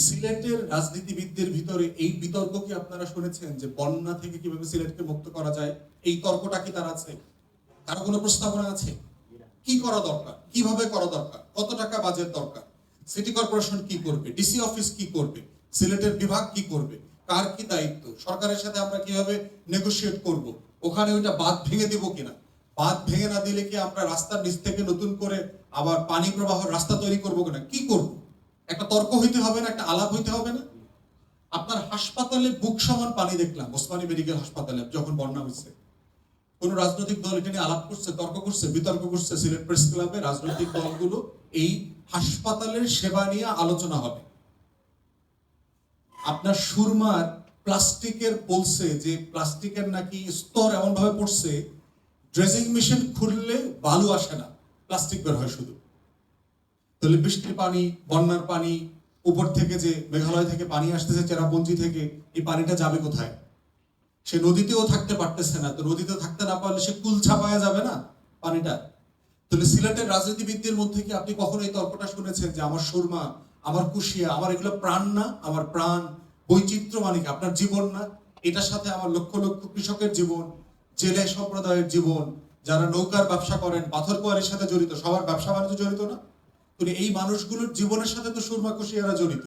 সিলেটের রাজনীতিবিদদের ভিতরে এই বিতর্ক কি আপনারা শুনেছেন যে বন্যা থেকে কিভাবে সিলেটকে মুক্ত করা যায়? এই তর্কটা কি তার আছে? কারো কোনো প্রস্তাবনা আছে? কি করা দরকার, কিভাবে করা দরকার, কত টাকা বাজেট দরকার, সিটি কর্পোরেশন কি করবে, ডিসি অফিস কি করবে, সিলেটের বিভাগ কি করবে, কার কি দায়িত্ব, সরকারের সাথে আমরা কিভাবে নেগোশিয়েট করব, ওখানে ওইটা বাঁধ ভেঙে দিব কিনা, বাঁধ ভেঙে না দিলে কি আমরা রাস্তার নিচ থেকে নতুন করে আবার পানি প্রবাহ রাস্তা তৈরি করবো কিনা, কি করব? একটা তর্ক হইতে হবে না, একটা আলাপ হইতে হবে না? আপনার হাসপাতালে বুক সমান পানি দেখলাম ওসমানী মেডিকেল হাসপাতালে যখন বন্যা হয়েছে। কোন রাজনৈতিক দল এটা নিয়ে আলাপ করছে, তর্ক করছে, বিতর্ক করছে? সিলেট প্রেস ক্লাবে রাজনৈতিক দলগুলো এই হাসপাতালের সেবা নিয়ে আলোচনা হবে। আপনার সুরমার প্লাস্টিকের বলছে যে প্লাস্টিকের নাকি স্তর এমন ভাবে পড়ছে, ড্রেজিং মেশিন খুললে বালু আসে না, প্লাস্টিক বের হয় শুধু। তাহলে বৃষ্টির পানি, বন্যার পানি, উপর থেকে যে মেঘালয় থেকে পানি আসতেছে চেরাপুঞ্জি থেকে, এই পানিটা যাবে কোথায়? সে নদীতেও থাকতে পারতেছে না, তো নদীতে থাকতে না পারলে সে কুল ছাপায়া যাবে না পানিটা। তাহলে সিলেটের রাজনীতিবিদদের মধ্যে কি আপনি কখনো এই তর্কটা শুনেছেন যে আমার সুরমা, আমার কুশিয়া, আমার এগুলো প্রাণ না? আমার প্রাণ, বৈচিত্র্য মানে কি আপনার জীবন না? এটার সাথে আমার লক্ষ লক্ষ কৃষকের জীবন, জেলে সম্প্রদায়ের জীবন, যারা নৌকার ব্যবসা করেন, পাথর কোয়ারির সাথে জড়িত, সবার ব্যবসা বাণিজ্য জড়িত না? তো এই মানুষগুলোর জীবনের সাথে তো সুরমা কুশিয়ারা জড়িত।